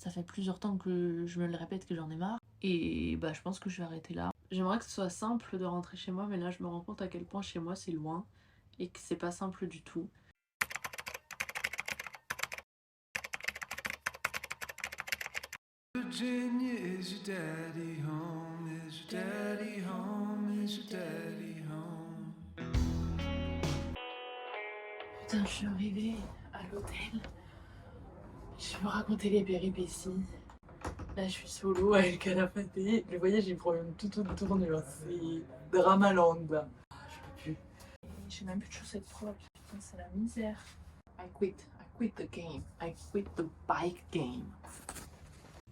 Ça fait plusieurs temps que je me le répète que j'en ai marre. Et bah je pense que je vais arrêter là. J'aimerais que ce soit simple de rentrer chez moi, mais là je me rends compte à quel point chez moi c'est loin et que c'est pas simple du tout. Virginia, is your daddy home? Is your daddy home? Is your daddy home? Putain, je suis arrivée à l'hôtel. Je vais me raconter les péripéties. Là, je suis solo avec Calafaté. Le voyage, il prend une toute autre tournure. C'est Dramaland, là. Je peux plus. J'ai même plus de chaussettes propres. Putain, c'est la misère. I quit the game. I quit the bike game.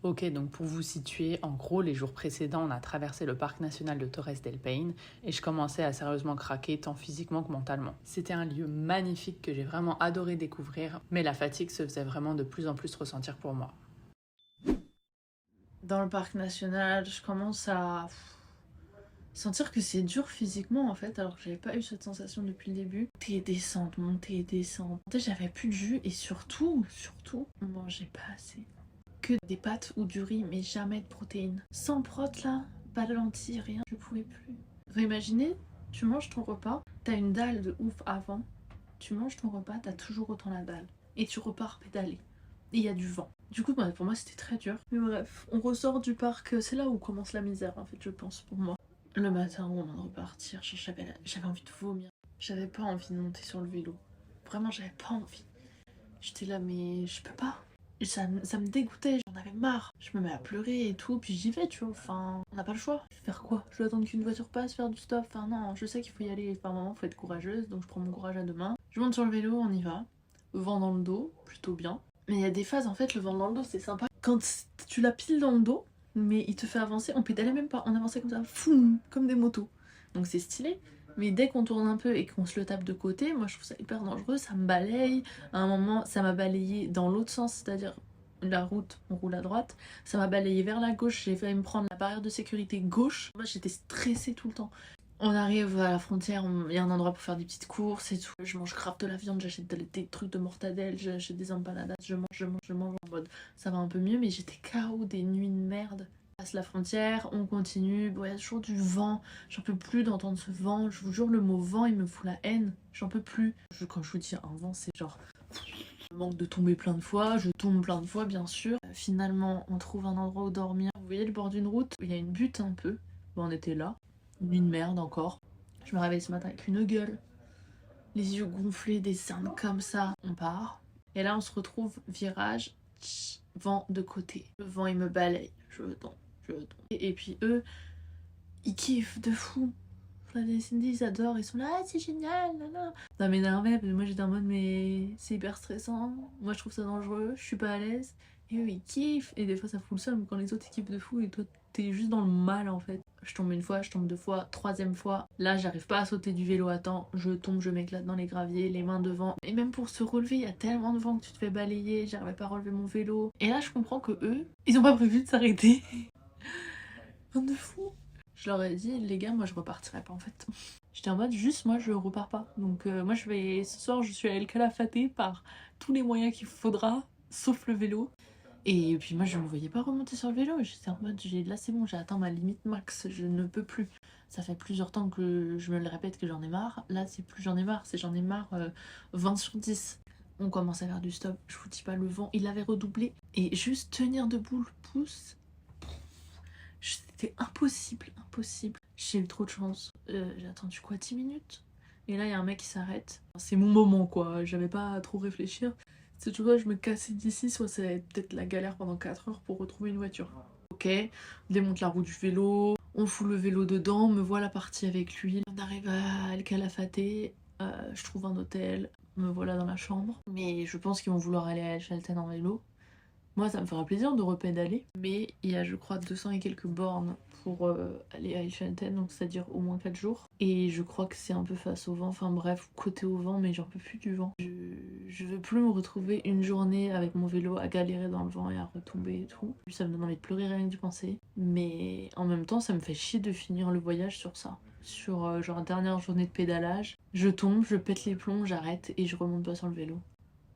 Ok, donc pour vous situer, en gros, les jours précédents, on a traversé le parc national de Torres del Paine et je commençais à sérieusement craquer, tant physiquement que mentalement. C'était un lieu magnifique que j'ai vraiment adoré découvrir, mais la fatigue se faisait vraiment de plus en plus ressentir pour moi. Dans le parc national, je commence à sentir que c'est dur physiquement en fait, alors que j'avais pas eu cette sensation depuis le début. Montée et descente, montée et descente. J'avais plus de jus et surtout, on mangeait pas assez. Que des pâtes ou du riz, mais jamais de protéines. Sans prot là, pas de lentilles, rien, je pouvais plus. Vous imaginez, tu manges ton repas, t'as une dalle de ouf avant, tu manges ton repas, t'as toujours autant la dalle. Et tu repars pédaler. Et il y a du vent. Du coup, pour moi, c'était très dur. Mais bref, on ressort du parc, c'est là où commence la misère en fait, je pense, pour moi. Le matin, on vient de repartir, j'avais envie de vomir. J'avais pas envie de monter sur le vélo. Vraiment, j'avais pas envie. J'étais là, mais je peux pas. Ça me dégoûtait, j'en avais marre. Je me mets à pleurer et tout, puis j'y vais, tu vois. Enfin, on n'a pas le choix. Je vais faire quoi? Je dois attendre qu'une voiture passe, faire du stop. Enfin, non, je sais qu'il faut y aller. Enfin, à un moment, faut être courageuse, donc je prends mon courage à deux mains. Je monte sur le vélo, on y va. Vent dans le dos, plutôt bien. Mais il y a des phases, en fait, le vent dans le dos, c'est sympa. Quand tu l'as pile dans le dos, mais il te fait avancer, on pédalait même pas, on avançait comme ça, foum, comme des motos. Donc c'est stylé. Mais dès qu'on tourne un peu et qu'on se le tape de côté, moi je trouve ça hyper dangereux, ça me balaye. À un moment, ça m'a balayé dans l'autre sens, c'est-à-dire la route, on roule à droite. Ça m'a balayé vers la gauche, j'ai failli me prendre la barrière de sécurité gauche. Moi j'étais stressée tout le temps. On arrive à la frontière, il y a un endroit pour faire des petites courses et tout. Je mange grave de la viande, j'achète des trucs de mortadelle, j'achète des empanadas, je mange en mode ça va un peu mieux, mais j'étais KO, des nuits de merde. On passe la frontière, on continue, bon, il y a toujours du vent, j'en peux plus d'entendre ce vent, je vous jure le mot vent il me fout la haine, j'en peux plus. Quand je vous dis un vent c'est genre... Je manque de tomber plein de fois, je tombe plein de fois bien sûr. Finalement on trouve un endroit où dormir. Vous voyez le bord d'une route, il y a une butte un peu, bon, on était là. Une merde encore. Je me réveille ce matin avec une gueule, les yeux gonflés, des cernes comme ça. On part. Et là, on se retrouve virage, vent de côté. Le vent, il me balaye. Je tombe. Et puis eux, ils kiffent de fou. Flavie et Cindy, ils adorent. Ils sont là, ah, c'est génial. Là. Ça m'énervait parce que moi, j'étais en mode, mais c'est hyper stressant. Moi, je trouve ça dangereux. Je suis pas à l'aise. Et eux, ils kiffent. Et des fois, ça fout le seum quand les autres, ils kiffent de fou. Et toi, t'es juste dans le mal, en fait. Je tombe une fois, je tombe deux fois, troisième fois. Là, j'arrive pas à sauter du vélo à temps. Je tombe, je m'éclate dans les graviers, les mains devant. Et même pour se relever, il y a tellement de vent que tu te fais balayer. J'arrivais pas à relever mon vélo. Et là, je comprends que eux, ils ont pas prévu de s'arrêter. Bande de fous. Je leur ai dit, les gars, moi je repartirai pas en fait. J'étais en mode, juste moi je repars pas. Donc moi je vais, ce soir je suis à El Calafaté par tous les moyens qu'il faudra, sauf le vélo. Et puis moi je me voyais pas remonter sur le vélo. J'étais en mode, là c'est bon, j'ai atteint ma limite max, je ne peux plus. Ça fait plusieurs temps que je me le répète que j'en ai marre. Là c'est plus j'en ai marre, c'est j'en ai marre 20 sur 10. On commence à faire du stop, je vous dis pas, le vent, il avait redoublé. Et juste tenir debout le pouce, c'était impossible. J'ai eu trop de chance. J'ai attendu quoi, 10 minutes? Et là, il y a un mec qui s'arrête. C'est mon moment, quoi. J'avais pas à trop réfléchir. C'est soit je me cassais d'ici, soit c'est peut-être la galère pendant 4 heures pour retrouver une voiture. Ok, on démonte la roue du vélo, on fout le vélo dedans, me voilà partie avec lui. On arrive à El Calafaté, je trouve un hôtel, me voilà dans la chambre. Mais je pense qu'ils vont vouloir aller à El Chalten en vélo. Moi, ça me fera plaisir de repédaler, mais il y a, je crois, 200 et quelques bornes pour aller à Eichelten, donc c'est-à-dire au moins 4 jours. Et je crois que c'est un peu face au vent, enfin bref, côté au vent, mais j'en peux plus du vent. Je veux plus me retrouver une journée avec mon vélo à galérer dans le vent et à retomber et tout. Ça me donne envie de pleurer rien que d'y penser. Mais en même temps, ça me fait chier de finir le voyage sur ça. Sur genre dernière journée de pédalage, je tombe, je pète les plombs, j'arrête et je remonte pas sur le vélo.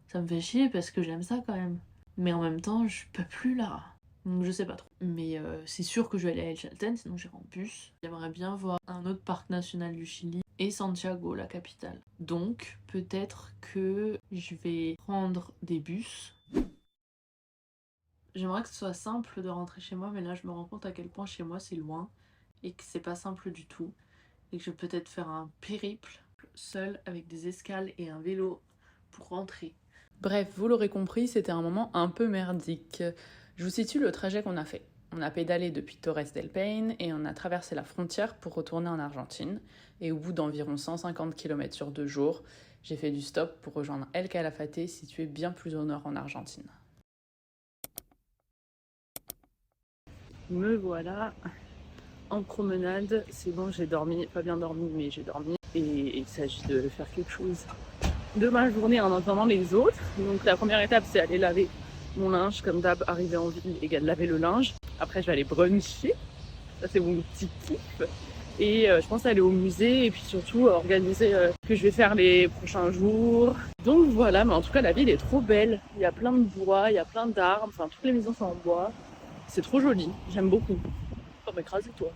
Ça me fait chier parce que j'aime ça quand même. Mais en même temps, je peux plus là. Donc je sais pas trop. Mais c'est sûr que je vais aller à El Chalten, sinon j'irai en bus. J'aimerais bien voir un autre parc national du Chili et Santiago, la capitale. Donc peut-être que je vais prendre des bus. J'aimerais que ce soit simple de rentrer chez moi, mais là je me rends compte à quel point chez moi c'est loin et que c'est pas simple du tout. Et que je vais peut-être faire un périple seul avec des escales et un vélo pour rentrer. Bref, vous l'aurez compris, c'était un moment un peu merdique. Je vous situe le trajet qu'on a fait. On a pédalé depuis Torres del Paine et on a traversé la frontière pour retourner en Argentine. Et au bout d'environ 150 km sur 2 jours, j'ai fait du stop pour rejoindre El Calafate, situé bien plus au nord en Argentine. Me voilà en promenade. C'est bon, j'ai dormi, pas bien dormi, mais j'ai dormi. Et il s'agit de faire quelque chose de ma journée en entendant les autres. Donc la première étape, c'est aller laver mon linge, comme d'hab, arriver en ville, égale laver le linge. Après, je vais aller bruncher. Ça, c'est mon petit kiff. Et je pense aller au musée et puis surtout organiser ce que je vais faire les prochains jours. Donc voilà, mais en tout cas, la ville est trop belle. Il y a plein de bois, il y a plein d'arbres. Enfin, toutes les maisons sont en bois. C'est trop joli. J'aime beaucoup. Oh, m'écraser, toi.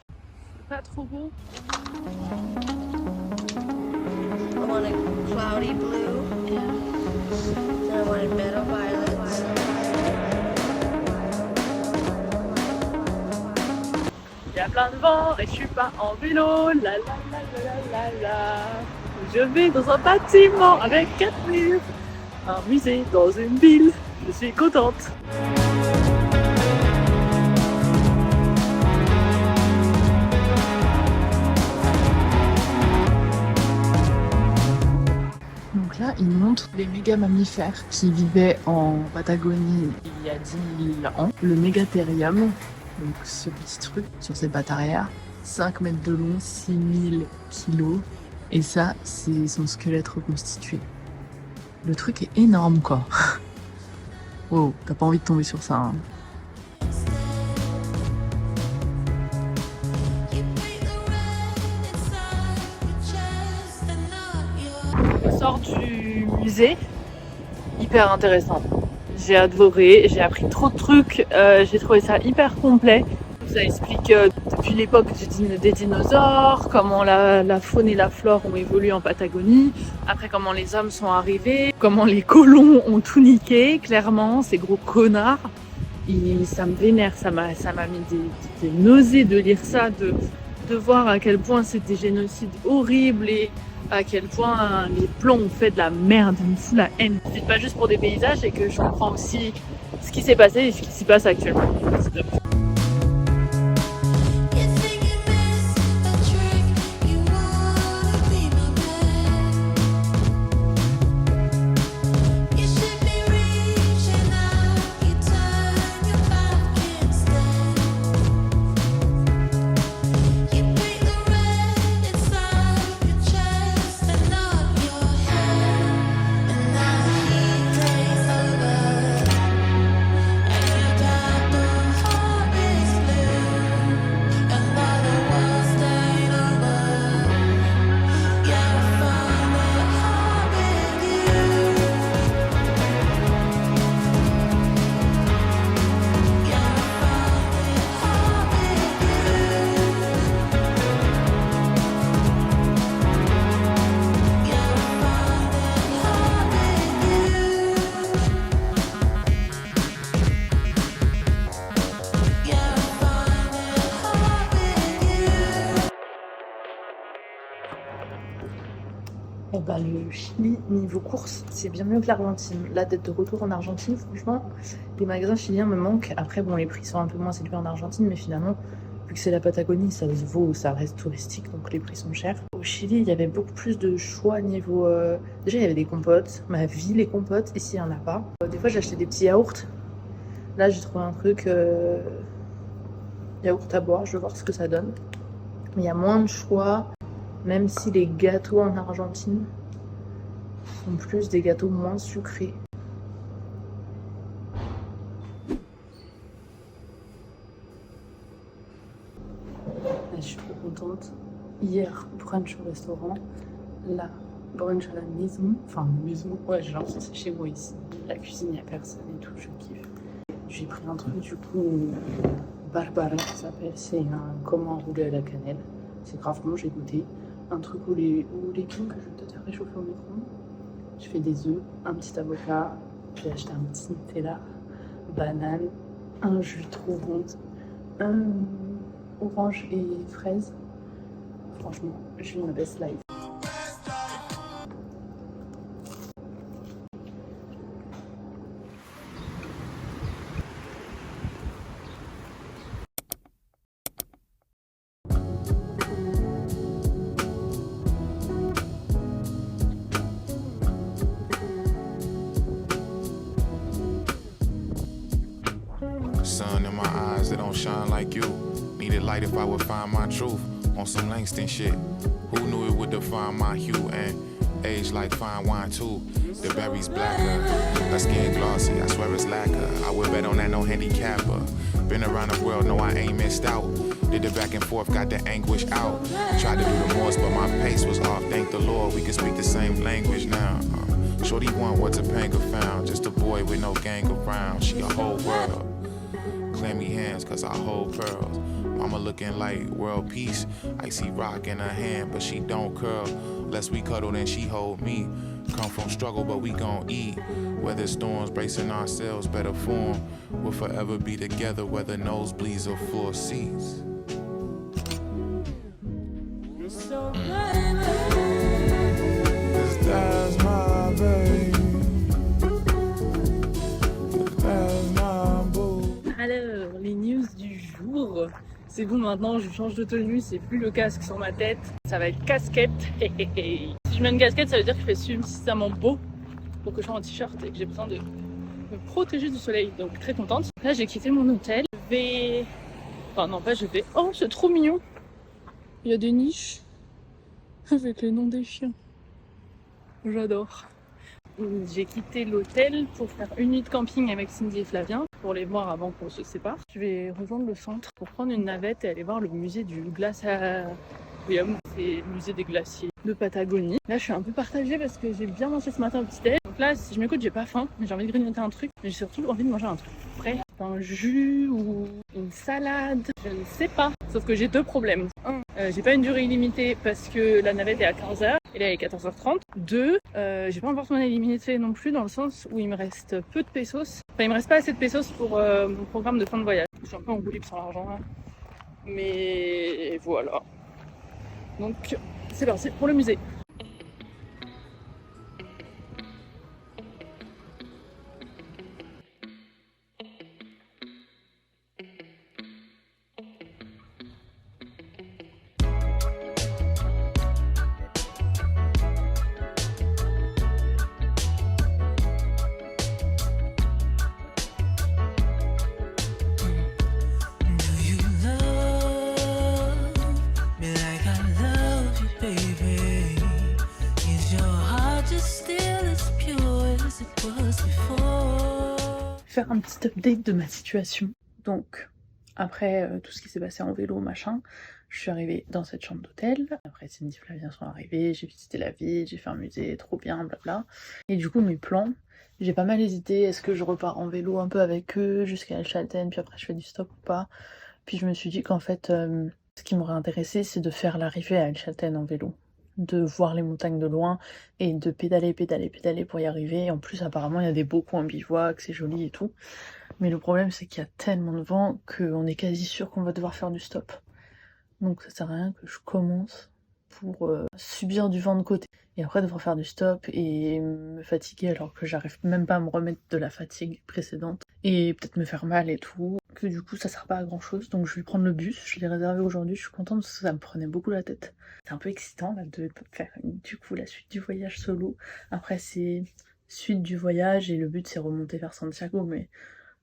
C'est pas trop beau? I wanted cloudy blue. Yeah. Then I wanted meadow violets. Il y a plein de vent et je suis pas en vélo. La la la la la la la. Je vais dans un bâtiment avec 4 murs. Un musée dans une ville. Je suis contente. Donc là, il montre les méga mammifères qui vivaient en Patagonie il y a 10 000 ans. Le mégathérium, donc ce petit truc sur ses pattes arrière, 5 mètres de long, 6000 kilos. Et ça, c'est son squelette reconstitué. Le truc est énorme, quoi. Oh, t'as pas envie de tomber sur ça, hein. On sort du musée. Hyper intéressant. J'ai adoré, j'ai appris trop de trucs, j'ai trouvé ça hyper complet. Ça explique depuis l'époque des dinosaures, comment la faune et la flore ont évolué en Patagonie, après comment les hommes sont arrivés, comment les colons ont tout niqué, clairement, ces gros connards. Et ça me vénère, ça m'a mis des nausées de lire ça, de voir à quel point c'est des génocides horribles et à quel point les plans ont fait de la merde, il me fout la haine. C'est pas juste pour des paysages et que je comprends aussi ce qui s'est passé et ce qui s'y passe actuellement. C'est top. Eh ben, le Chili, niveau course, c'est bien mieux que l'Argentine. Là, d'être de retour en Argentine, franchement, les magasins chiliens me manquent. Après, bon, les prix sont un peu moins élevés en Argentine, mais finalement, vu que c'est la Patagonie, ça se vaut, ça reste touristique, donc les prix sont chers. Au Chili, il y avait beaucoup plus de choix niveau... Déjà, il y avait des compotes. Ma vie, les compotes, ici, il n'y en a pas. Des fois, j'ai acheté des petits yaourts. Là, j'ai trouvé un truc... yaourt à boire, je vais voir ce que ça donne. Mais il y a moins de choix. Même si les gâteaux en Argentine sont plus des gâteaux moins sucrés. Je suis trop contente. Hier, brunch au restaurant. Là, brunch à la maison. Enfin, maison, ouais, j'ai l'impression que c'est chez moi ici. La cuisine, il n'y a personne et tout, je kiffe. J'ai pris un truc du coup, Barbara, ça s'appelle. C'est un comment rouler à la cannelle. C'est grave bon, j'ai goûté. Un truc aux légumes que je vais peut-être faire réchauffer au micro-ondes. Je fais des œufs, un petit avocat. J'ai acheté un petit Nutella, banane, un jus trop bon, un orange et fraise. Franchement, je vis ma best life. Sun in my eyes that don't shine like you. Needed light if I would find my truth on some Langston shit. Who knew it would define my hue and age like fine wine too? The berry's blacker, the skin glossy. I swear it's lacquer. I would bet on that no handicapper. Been around the world, no I ain't missed out. Did it back and forth, got the anguish out. Tried to do the most, but my pace was off. Thank the Lord, we can speak the same language now. Shorty want what Topanga found. Just a boy with no gang around. She a whole world. Clammy hands, cause I hold pearls. Mama looking like world peace. Icy rock in her hand, but she don't curl. Less we cuddle than she hold me. Come from struggle, but we gon' eat. Weather storms, bracing ourselves, better form. We'll forever be together, whether nosebleeds or floor seats. Cause that's my baby. That's my boo. Alors, les news du jour. C'est bon, maintenant je change de tenue, c'est plus le casque sur ma tête. Ça va être casquette. Si je mets une casquette, ça veut dire qu'il fait suffisamment beau pour que je sois en t-shirt et que j'ai besoin de me protéger du soleil. Donc très contente. Là, j'ai quitté mon hôtel. Je vais... Enfin non, pas je vais. Oh, c'est trop mignon. Il y a des niches avec les noms des chiens. J'adore. J'ai quitté l'hôtel pour faire une nuit de camping avec Cindy et Flavien pour les voir avant qu'on se sépare. Je vais rejoindre le centre pour prendre une navette et aller voir le musée du glaciarium. C'est le musée des glaciers de Patagonie. Là, je suis un peu partagée parce que j'ai bien mangé ce matin au petit-déj. Donc là, si je m'écoute, j'ai pas faim, mais j'ai envie de grignoter un truc. Mais j'ai surtout envie de manger un truc frais. Un jus ou une salade, je ne sais pas. Sauf que j'ai deux problèmes. Un, j'ai pas une durée illimitée parce que la navette est à 15h et là il est 14h30. Deux, j'ai pas un porte-monnaie illimité non plus dans le sens où il me reste peu de pesos. Enfin, il me reste pas assez de pesos pour mon programme de fin de voyage. Je suis un peu en roue libre sans l'argent là. Mais voilà. Donc c'est parti pour le musée. Faire un petit update de ma situation. Donc, après tout ce qui s'est passé en vélo, machin, je suis arrivée dans cette chambre d'hôtel. Après, Cindy et Flavien sont arrivés, j'ai visité la ville, j'ai fait un musée, trop bien, blabla. Et du coup, mes plans, j'ai pas mal hésité. Est-ce que je repars en vélo un peu avec eux jusqu'à El Chalten, puis après je fais du stop ou pas? Puis je me suis dit qu'en fait, ce qui m'aurait intéressé, c'est de faire l'arrivée à El Chalten en vélo. De voir les montagnes de loin et de pédaler pour y arriver. En plus, apparemment, il y a des beaux coins bivouac, c'est joli et tout. Mais le problème, c'est qu'il y a tellement de vent qu'on est quasi sûr qu'on va devoir faire du stop. Donc ça sert à rien que je commence pour subir du vent de côté. Et après, devoir faire du stop et me fatiguer alors que j'arrive même pas à me remettre de la fatigue précédente. Et peut-être me faire mal et tout. Que du coup, ça sert pas à grand chose. Donc je vais prendre le bus. Je l'ai réservé aujourd'hui. Je suis contente parce que ça me prenait beaucoup la tête. C'est un peu excitant là, de faire du coup la suite du voyage solo. Après, c'est suite du voyage et le but c'est remonter vers Santiago. Mais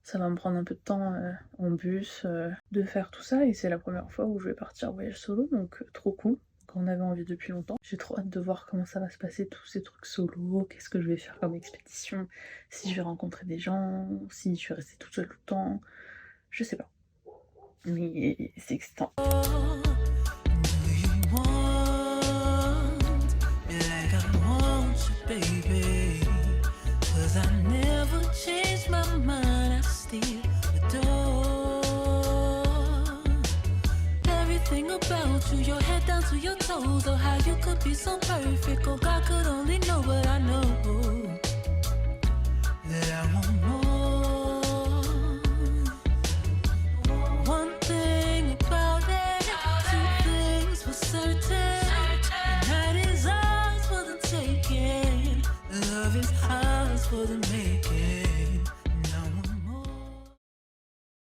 ça va me prendre un peu de temps en bus de faire tout ça. Et c'est la première fois où je vais partir en voyage solo. Donc trop cool. Qu'on avait envie depuis longtemps. J'ai trop hâte de voir comment ça va se passer, tous ces trucs solo, qu'est-ce que je vais faire comme expédition, si je vais rencontrer des gens, si je vais rester toute seule tout le temps, je sais pas. Mais c'est excitant. Do you want me like I want? baby. 'Cause I never changed my mind, I still adore everything about you, your head down to your toes. Oh, how you could be so perfect. Oh, God could only know, but I know that I won't